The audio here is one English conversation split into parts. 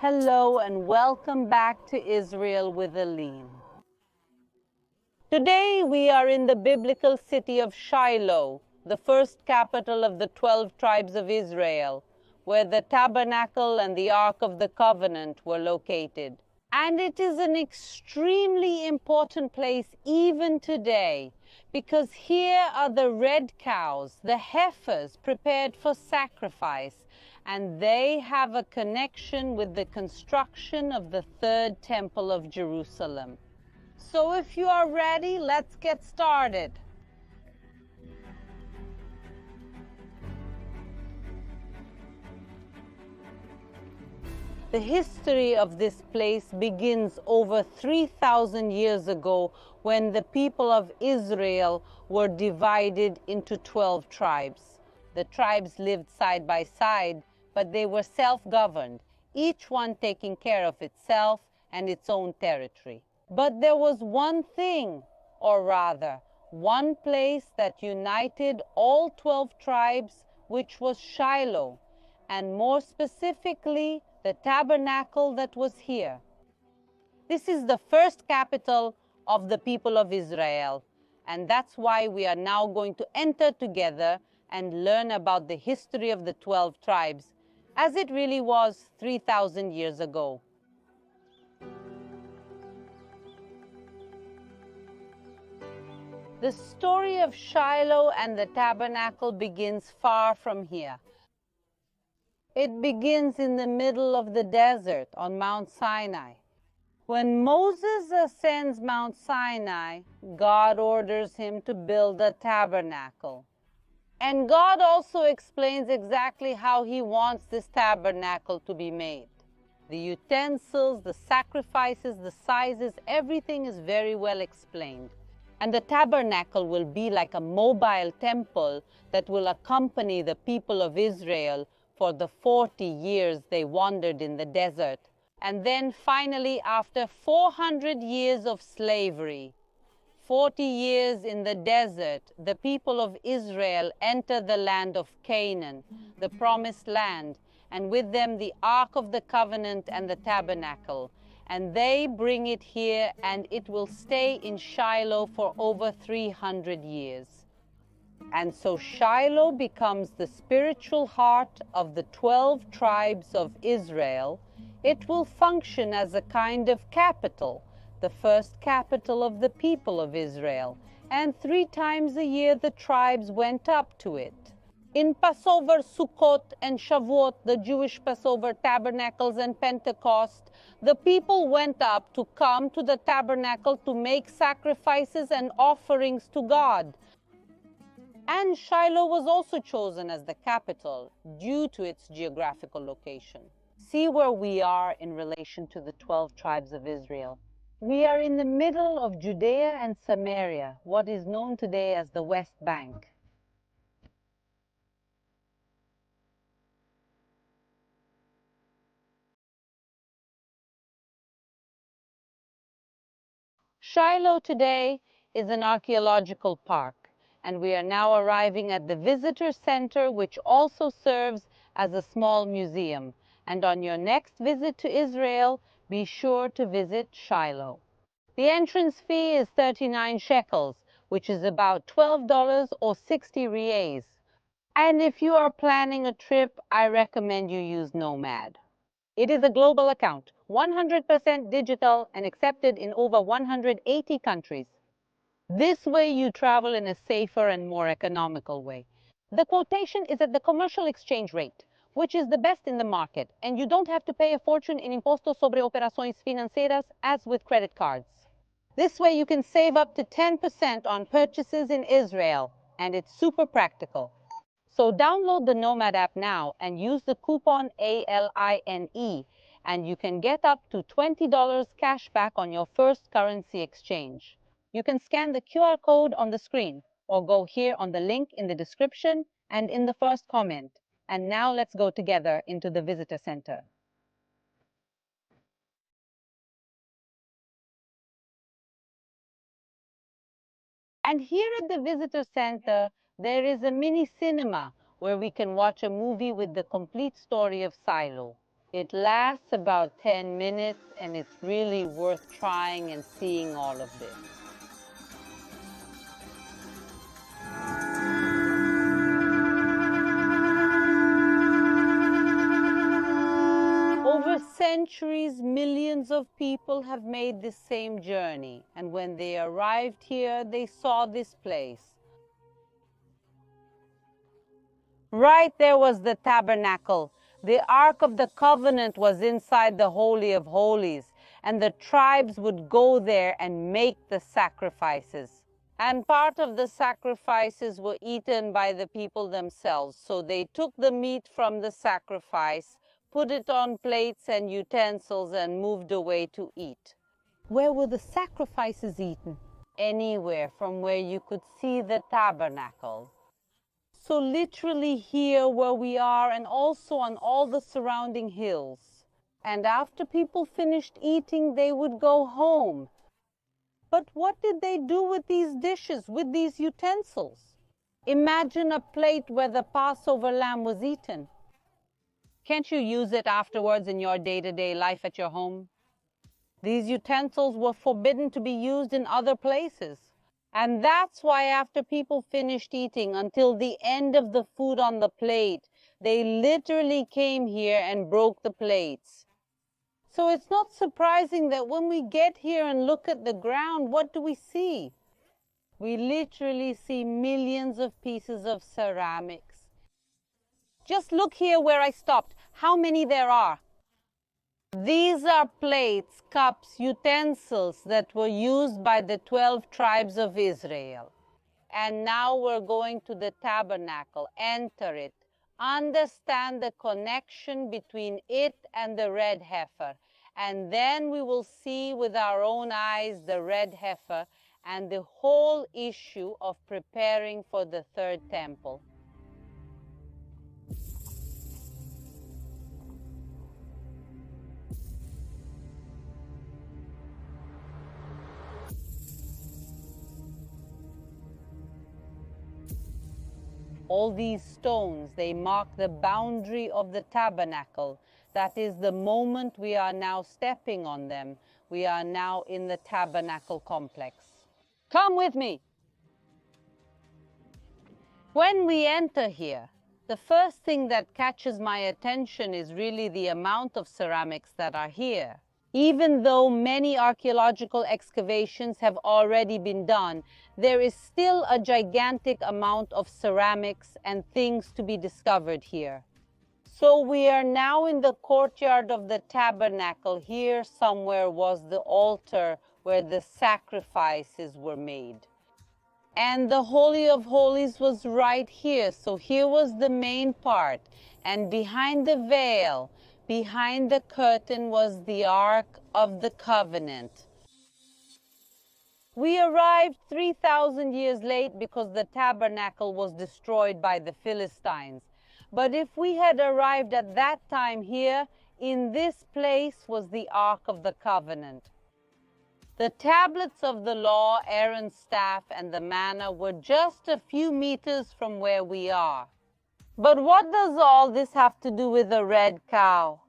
Hello and welcome back to Israel with Aline. Today we are in the biblical city of Shiloh, the first capital of the 12 tribes of Israel, where the Tabernacle and the Ark of the Covenant were located. And it is an extremely important place even today, because here are the red cows, the heifers prepared for sacrifice, and they have a connection with the construction of the third temple of Jerusalem. So if you are ready, let's get started. The history of this place begins over 3,000 years ago when the people of Israel were divided into 12 tribes. The tribes lived side by side, but they were self-governed, each one taking care of itself and its own territory. But there was one thing, or rather, one place that united all 12 tribes, which was Shiloh, and more specifically, the tabernacle that was here. This is the first capital of the people of Israel, and that's why we are now going to enter together and learn about the history of the 12 tribes, as it really was 3,000 years ago. The story of Shiloh and the tabernacle begins far from here. It begins in the middle of the desert on Mount Sinai. When Moses ascends Mount Sinai, God orders him to build a tabernacle. And God also explains exactly how he wants this tabernacle to be made. The utensils, the sacrifices, the sizes, everything is very well explained. And the tabernacle will be like a mobile temple that will accompany the people of Israel for the 40 years they wandered in the desert. And then finally, after 400 years of slavery, 40 years in the desert, the people of Israel enter the land of Canaan, the promised land, and with them the Ark of the Covenant and the tabernacle. And they bring it here, and it will stay in Shiloh for over 300 years. And so Shiloh becomes the spiritual heart of the 12 tribes of Israel. It will function as a kind of capital, the first capital of the people of Israel. And 3 times a year the tribes went up to it. In Passover, Sukkot, and Shavuot, the Jewish Passover, Tabernacles, and Pentecost, the people went up to come to the tabernacle to make sacrifices and offerings to God. And Shiloh was also chosen as the capital due to its geographical location. See where we are in relation to the 12 tribes of Israel. We are in the middle of Judea and Samaria, what is known today as the West Bank. Shiloh today is an archaeological park, and we are now arriving at the visitor center, which also serves as a small museum. And on your next visit to Israel, be sure to visit Shiloh. The entrance fee is 39 shekels, which is about $12 or 60 reais. And if you are planning a trip, I recommend you use Nomad. It is a global account, 100% digital and accepted in over 180 countries. This way you travel in a safer and more economical way. The quotation is at the commercial exchange rate, which is the best in the market, and you don't have to pay a fortune in impuestos sobre operaciones financieras as with credit cards. This way you can save up to 10% on purchases in Israel, and it's super practical. So download the Nomad app now and use the coupon ALINE, and you can get up to $20 cash back on your first currency exchange. You can scan the QR code on the screen or go here on the link in the description and in the first comment. And now let's go together into the visitor center. And here at the visitor center, there is a mini cinema where we can watch a movie with the complete story of Shiloh. It lasts about 10 minutes, and it's really worth trying and seeing all of this. Over centuries, millions of people have made this same journey, and when they arrived here, they saw this place. Right there was the tabernacle. The Ark of the Covenant was inside the Holy of Holies, and the tribes would go there and make the sacrifices. And part of the sacrifices were eaten by the people themselves. So they took the meat from the sacrifice, put it on plates and utensils, and moved away to eat. Where were the sacrifices eaten? Anywhere from where you could see the tabernacle. So literally here where we are, and also on all the surrounding hills. And after people finished eating, they would go home. But what did they do with these dishes, with these utensils? Imagine a plate where the Passover lamb was eaten. Can't you use it afterwards in your day-to-day life at your home? These utensils were forbidden to be used in other places. And that's why after people finished eating, until the end of the food on the plate, they literally came here and broke the plates. So it's not surprising that when we get here and look at the ground, what do we see? We literally see millions of pieces of ceramics. Just look here where I stopped. How many there are? These are plates, cups, utensils that were used by the 12 tribes of Israel. And now we're going to the tabernacle, enter it, understand the connection between it and the red heifer. And then we will see with our own eyes the red heifer and the whole issue of preparing for the third temple. All these stones, they mark the boundary of the tabernacle. That is the moment we are now stepping on them. We are now in the tabernacle complex. Come with me. When we enter here, the first thing that catches my attention is really the amount of ceramics that are here. Even though many archaeological excavations have already been done, there is still a gigantic amount of ceramics and things to be discovered here. So we are now in the courtyard of the tabernacle. Here somewhere was the altar where the sacrifices were made. And the Holy of Holies was right here. So here was the main part. And behind the veil, behind the curtain, was the Ark of the Covenant. We arrived 3,000 years late because the tabernacle was destroyed by the Philistines. But if we had arrived at that time here, in this place was the Ark of the Covenant. The tablets of the law, Aaron's staff, and the manna were just a few meters from where we are. But what does all this have to do with a red cow?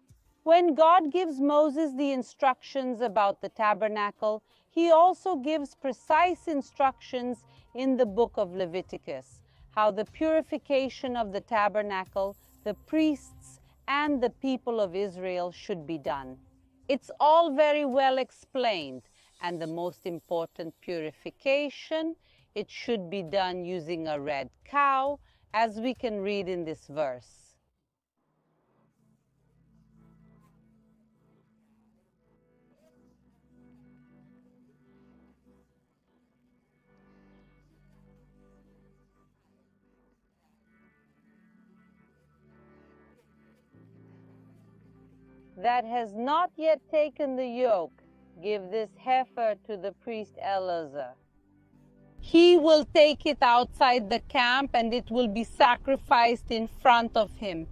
When God gives Moses the instructions about the tabernacle, he also gives precise instructions in the book of Leviticus, how the purification of the tabernacle, the priests, and the people of Israel should be done. It's all very well explained, and the most important purification, it should be done using a red cow, as we can read in this verse. That has not yet taken the yoke, give this heifer to the priest Eleazar. He will take it outside the camp, and it will be sacrificed in front of him.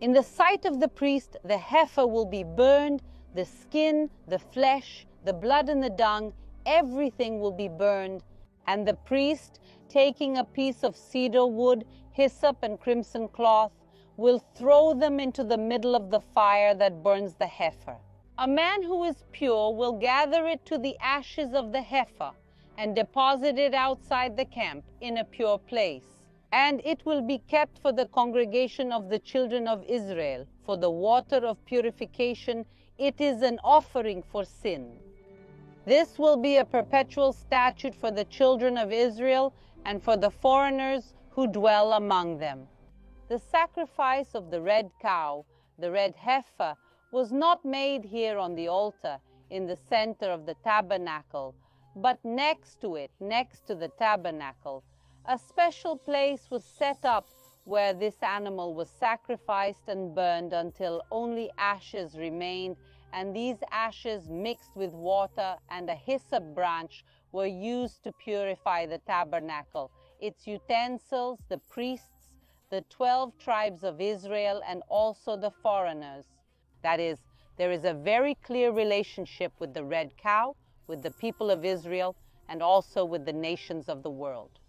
In the sight of the priest, the heifer will be burned, the skin, the flesh, the blood and the dung, everything will be burned. And the priest, taking a piece of cedar wood, hyssop and crimson cloth, will throw them into the middle of the fire that burns the heifer. A man who is pure will gather it to the ashes of the heifer and deposit it outside the camp in a pure place. And it will be kept for the congregation of the children of Israel, for the water of purification. It is an offering for sin. This will be a perpetual statute for the children of Israel and for the foreigners who dwell among them. The sacrifice of the red cow, the red heifer, was not made here on the altar in the center of the tabernacle, but next to it, next to the tabernacle. A special place was set up where this animal was sacrificed and burned until only ashes remained, and these ashes mixed with water and a hyssop branch were used to purify the tabernacle, its utensils, the priests, the 12 tribes of Israel, and also the foreigners. That is, there is a very clear relationship with the red cow, with the people of Israel, and also with the nations of the world.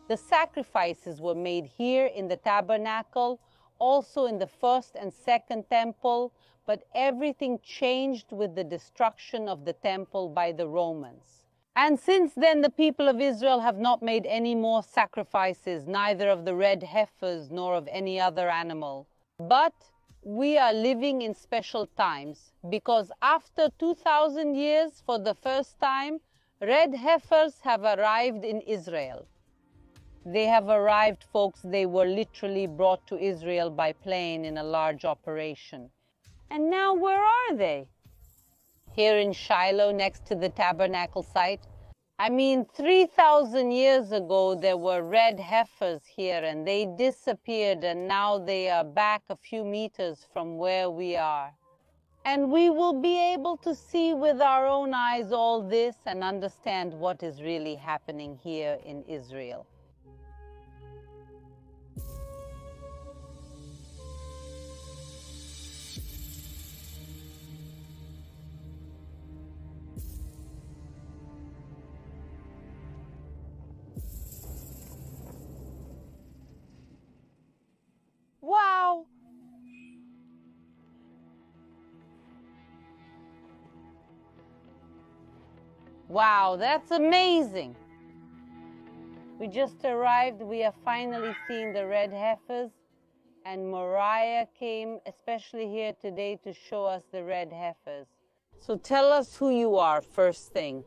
The sacrifices were made here in the tabernacle, also in the first and second temple, but everything changed with the destruction of the temple by the Romans. And since then the people of Israel have not made any more sacrifices, neither of the red heifers nor of any other animal. But we are living in special times, because after 2,000 years, for the first time, red heifers have arrived in Israel. They have arrived, folks. They were literally brought to Israel by plane in a large operation. And now where are they? Here in Shiloh, next to the tabernacle site. I mean, 3,000 years ago, there were red heifers here, and they disappeared, and now they are back a few meters from where we are. And we will be able to see with our own eyes all this and understand what is really happening here in Israel. Wow! Wow, that's amazing! We just arrived. We have finally seen the red heifers, and Mariah came especially here today to show us the red heifers. So tell us who you are first thing.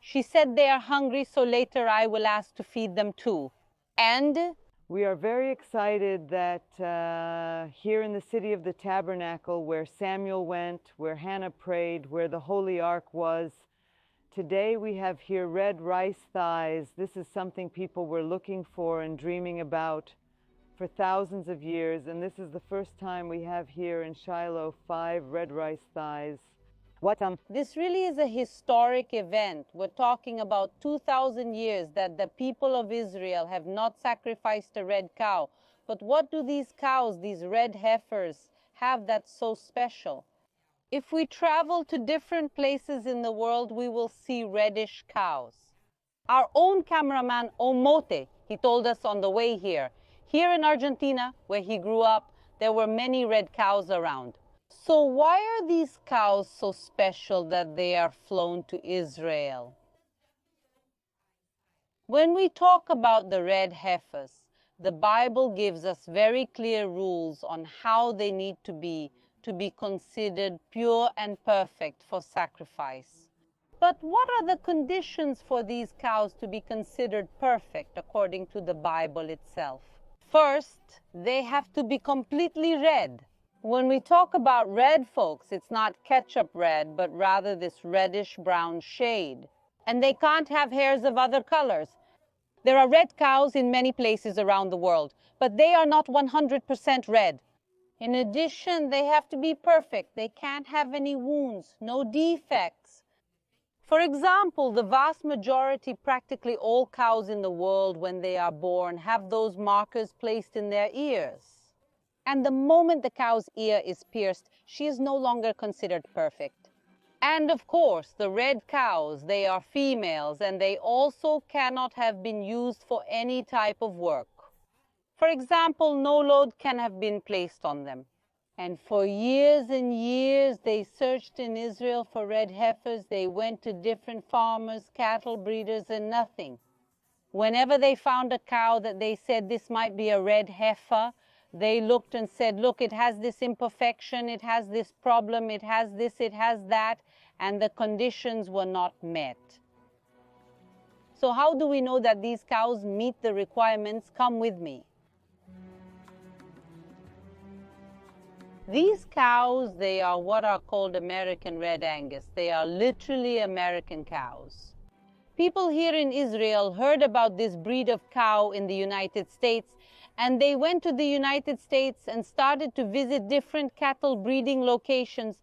She said they are hungry, so later I will ask to feed them too. And we are very excited that here in the city of the Tabernacle, where Samuel went, where Hannah prayed, where the Holy Ark was, today we have here red rice thighs. This is something people were looking for and dreaming about for thousands of years, and this is the first time we have here in Shiloh 5 red rice thighs. This really is a historic event. We're talking about 2,000 years that the people of Israel have not sacrificed a red cow. But what do these cows, these red heifers, have that's so special? If we travel to different places in the world, we will see reddish cows. Our own cameraman, Omote, he told us on the way here. Here in Argentina, where he grew up, there were many red cows around. So why are these cows so special that they are flown to Israel? When we talk about the red heifers, the Bible gives us very clear rules on how they need to be considered pure and perfect for sacrifice. But what are the conditions for these cows to be considered perfect according to the Bible itself? First, they have to be completely red. When we talk about red, folks, it's not ketchup red, but rather this reddish-brown shade. And they can't have hairs of other colors. There are red cows in many places around the world, but they are not 100% red. In addition, they have to be perfect. They can't have any wounds, no defects. For example, the vast majority, practically all cows in the world when they are born, have those markers placed in their ears. And the moment the cow's ear is pierced, she is no longer considered perfect. And of course, the red cows, they are females, and they also cannot have been used for any type of work. For example, no load can have been placed on them. And for years and years, they searched in Israel for red heifers. They went to different farmers, cattle breeders, and nothing. Whenever they found a cow that they said this might be a red heifer, they looked and said, look, it has this imperfection, it has this problem, it has this, it has that, and the conditions were not met. So how do we know that these cows meet the requirements? Come with me. These cows, they are what are called American Red Angus. They are literally American cows. People here in Israel heard about this breed of cow in the United States, and they went to the United States and started to visit different cattle breeding locations.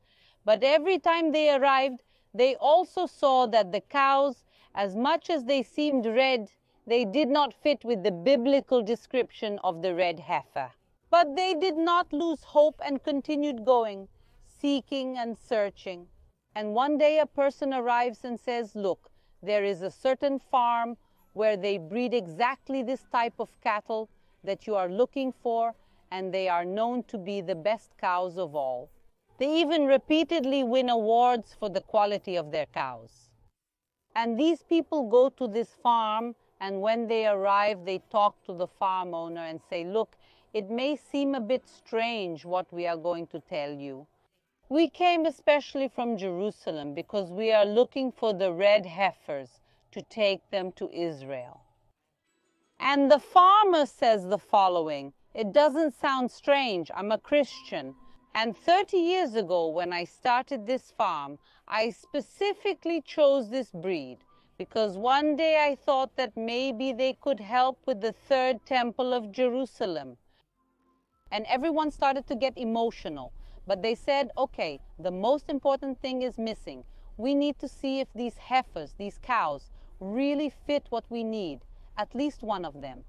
But every time they arrived, they also saw that the cows, as much as they seemed red, they did not fit with the biblical description of the red heifer. But they did not lose hope and continued going, seeking and searching. And one day a person arrives and says, look, there is a certain farm where they breed exactly this type of cattle that you are looking for, and they are known to be the best cows of all. They even repeatedly win awards for the quality of their cows. And these people go to this farm, and when they arrive, they talk to the farm owner and say, look, it may seem a bit strange what we are going to tell you. We came especially from Jerusalem because we are looking for the red heifers to take them to Israel. And the farmer says the following, it doesn't sound strange, I'm a Christian. And 30 years ago when I started this farm, I specifically chose this breed because one day I thought that maybe they could help with the third temple of Jerusalem. And everyone started to get emotional. But they said, okay, the most important thing is missing. We need to see if these heifers, these cows, really fit what we need, at least one of them.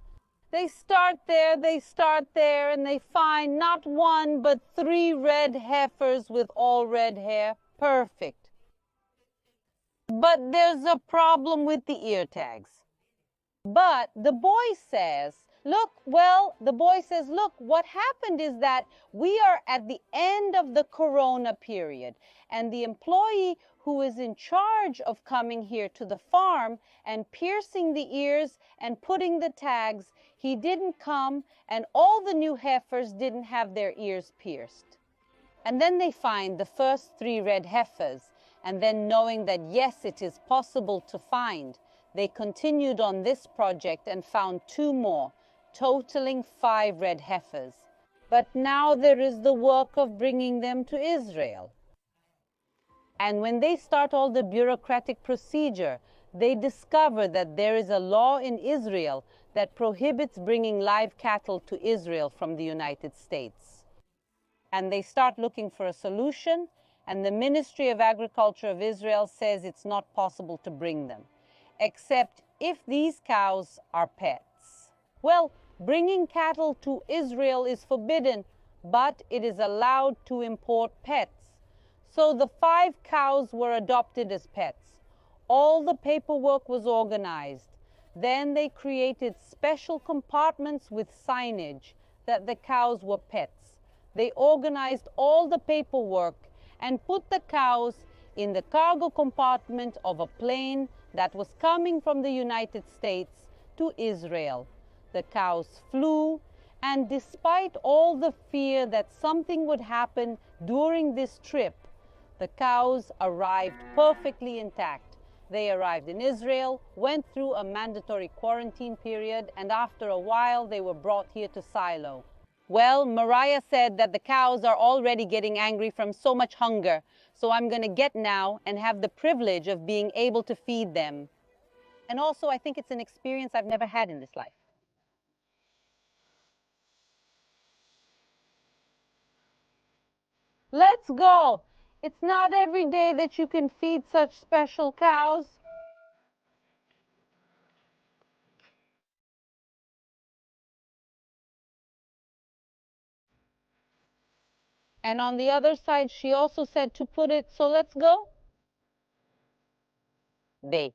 They start there, and they find not one, but 3 red heifers with all red hair. Perfect. But there's a problem with the ear tags. But the boy says, look, what happened is that we are at the end of the Corona period, and the employee who is in charge of coming here to the farm and piercing the ears and putting the tags, he didn't come, and all the new heifers didn't have their ears pierced. And then they find the first 3 red heifers, and then knowing that yes, it is possible to find, they continued on this project and found 2 more, totaling 5 red heifers. But now there is the work of bringing them to Israel. And when they start all the bureaucratic procedure, they discover that there is a law in Israel that prohibits bringing live cattle to Israel from the United States. And they start looking for a solution, and the Ministry of Agriculture of Israel says it's not possible to bring them, except if these cows are pets. Well, bringing cattle to Israel is forbidden, but it is allowed to import pets. So the 5 cows were adopted as pets. All the paperwork was organized. Then they created special compartments with signage that the cows were pets. They organized all the paperwork and put the cows in the cargo compartment of a plane that was coming from the United States to Israel. The cows flew, and despite all the fear that something would happen during this trip, the cows arrived perfectly intact. They arrived in Israel, went through a mandatory quarantine period, and after a while they were brought here to Shiloh. Well, Mariah said that the cows are already getting angry from so much hunger, so I'm going to get now and have the privilege of being able to feed them. And also, I think it's an experience I've never had in this life. Let's go. It's not every day that you can feed such special cows. And on the other side, she also said to put it, so let's go. They.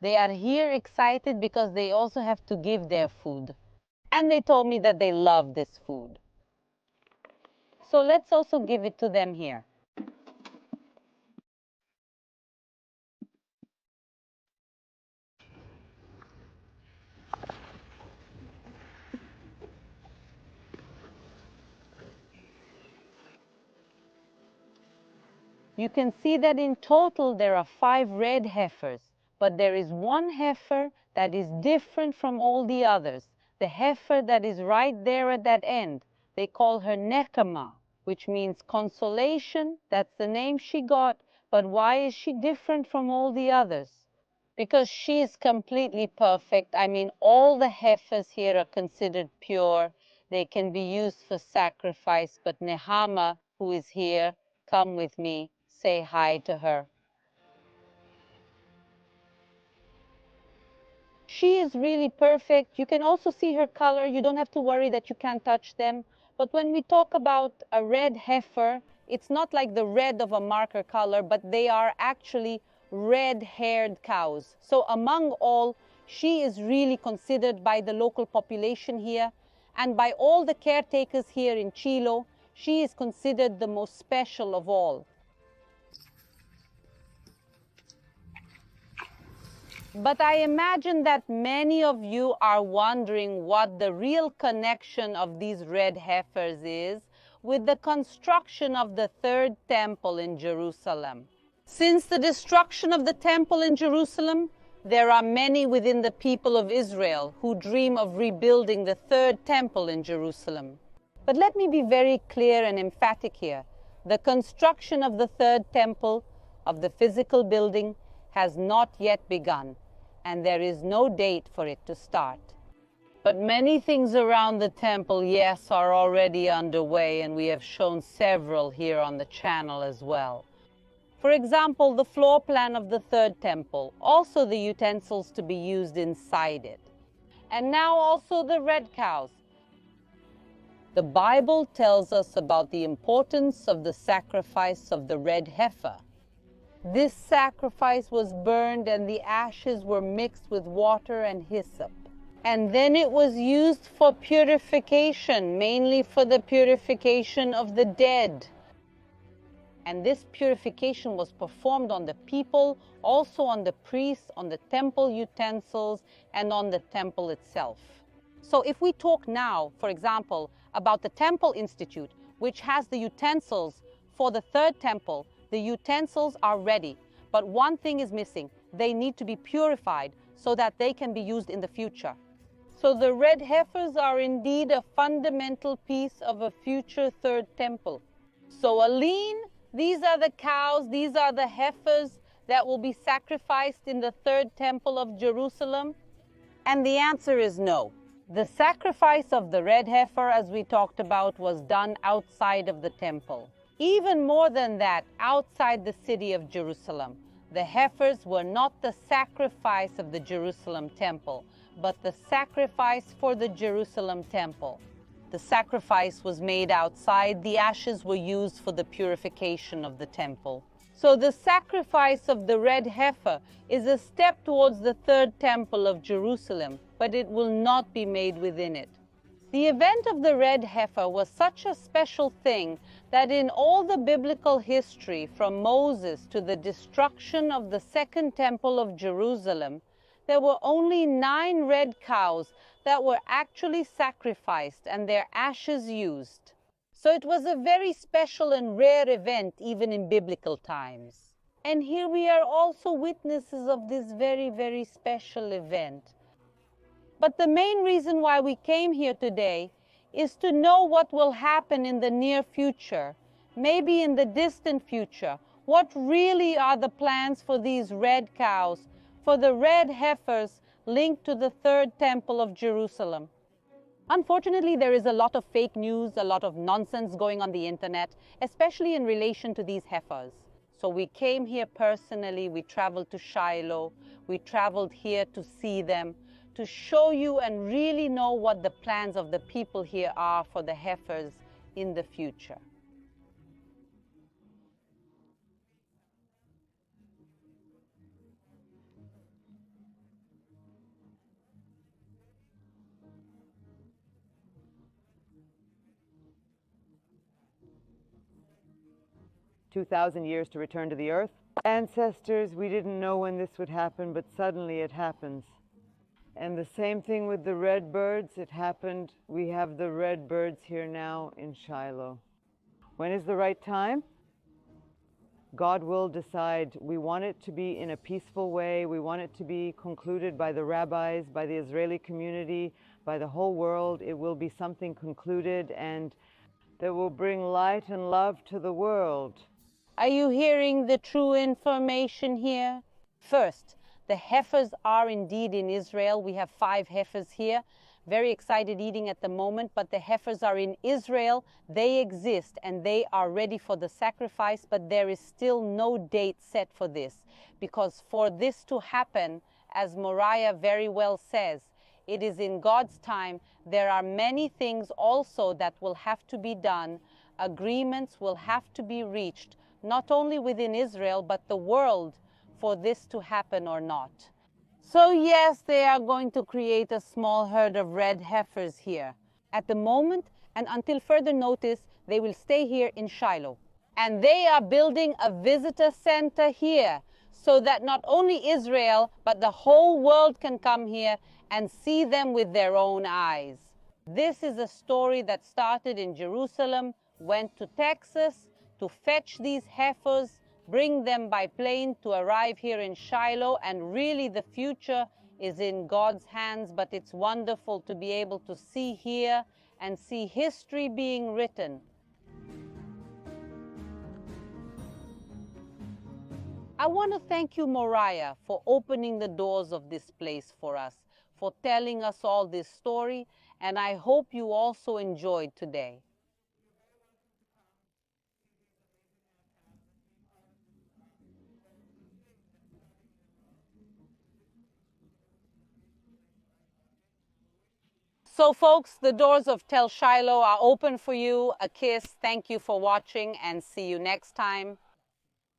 They are here excited because they also have to give their food. And they told me that they love this food. So let's also give it to them here. You can see that in total there are 5 red heifers, but there is one heifer that is different from all the others. The heifer that is right there at that end. They call her Nekama, which means consolation. That's the name she got. But why is she different from all the others? Because she is completely perfect. I mean, all the heifers here are considered pure. They can be used for sacrifice. But Nehama, who is here, come with me, say hi to her. She is really perfect. You can also see her color. You don't have to worry that you can't touch them. But when we talk about a red heifer, it's not like the red of a marker color, but they are actually red-haired cows. So among all, she is really considered by the local population here and by all the caretakers here in Shiloh. She is considered the most special of all. But I imagine that many of you are wondering what the real connection of these red heifers is with the construction of the third temple in Jerusalem. Since the destruction of the temple in Jerusalem, there are many within the people of Israel who dream of rebuilding the third temple in Jerusalem. But let me be very clear and emphatic here. The construction of the third temple, of the physical building, has not yet begun, and there is no date for it to start. But many things around the temple, yes, are already underway, and we have shown several here on the channel as well. For example, the floor plan of the third temple, also the utensils to be used inside it. And now also the red cows. The Bible tells us about the importance of the sacrifice of the red heifer. This sacrifice was burned and the ashes were mixed with water and hyssop. And then it was used for purification, mainly for the purification of the dead. And this purification was performed on the people, also on the priests, on the temple utensils, and on the temple itself. So if we talk now, for example, about the Temple Institute, which has the utensils for the third temple, the utensils are ready, but one thing is missing. They need to be purified so that they can be used in the future. So the red heifers are indeed a fundamental piece of a future third temple. So Aline, these are the cows, these are the heifers that will be sacrificed in the third temple of Jerusalem? And the answer is no. The sacrifice of the red heifer, as we talked about, was done outside of the temple. Even more than that, outside the city of Jerusalem, the heifers were not the sacrifice of the Jerusalem temple, but the sacrifice for the Jerusalem temple. The sacrifice was made outside. The ashes were used for the purification of the temple. So the sacrifice of the red heifer is a step towards the third temple of Jerusalem, but it will not be made within it. The event of the red heifer was such a special thing that in all the biblical history, from Moses to the destruction of the second temple of Jerusalem, there were only 9 red cows that were actually sacrificed and their ashes used. So it was a very special and rare event even in biblical times. And here we are also witnesses of this very, very special event. But the main reason why we came here today is to know what will happen in the near future, maybe in the distant future, what really are the plans for these red cows, for the red heifers linked to the third temple of Jerusalem? Unfortunately, there is a lot of fake news, a lot of nonsense going on the internet, especially in relation to these heifers. So we came here personally, we traveled to Shiloh, we traveled here to see them, to show you and really know what the plans of the people here are for the heifers in the future. "2,000 years to return to the earth." Ancestors, we didn't know when this would happen, but suddenly it happens. And the same thing with the red birds. It happened. We have the red birds here now in Shiloh. When is the right time? God will decide. We want it to be in a peaceful way. We want it to be concluded by the rabbis, by the Israeli community, by the whole world. It will be something concluded and that will bring light and love to the world. Are you hearing the true information here? First, the heifers are indeed in Israel. We have 5 heifers here. Very excited eating at the moment, but the heifers are in Israel. They exist and they are ready for the sacrifice, but there is still no date set for this. Because for this to happen, as Moriah very well says, it is in God's time. There are many things also that will have to be done. Agreements will have to be reached, not only within Israel, but the world, for this to happen or not. So yes, they are going to create a small herd of red heifers here. At the moment, and until further notice, they will stay here in Shiloh. And they are building a visitor center here, so that not only Israel, but the whole world can come here and see them with their own eyes. This is a story that started in Jerusalem, went to Texas to fetch these heifers, bring them by plane to arrive here in Shiloh, and really the future is in God's hands, but it's wonderful to be able to see here and see history being written. I want to thank you, Moriah, for opening the doors of this place for us, for telling us all this story, and I hope you also enjoyed today. So folks, the doors of Tel Shiloh are open for you. A kiss. Thank you for watching and see you next time.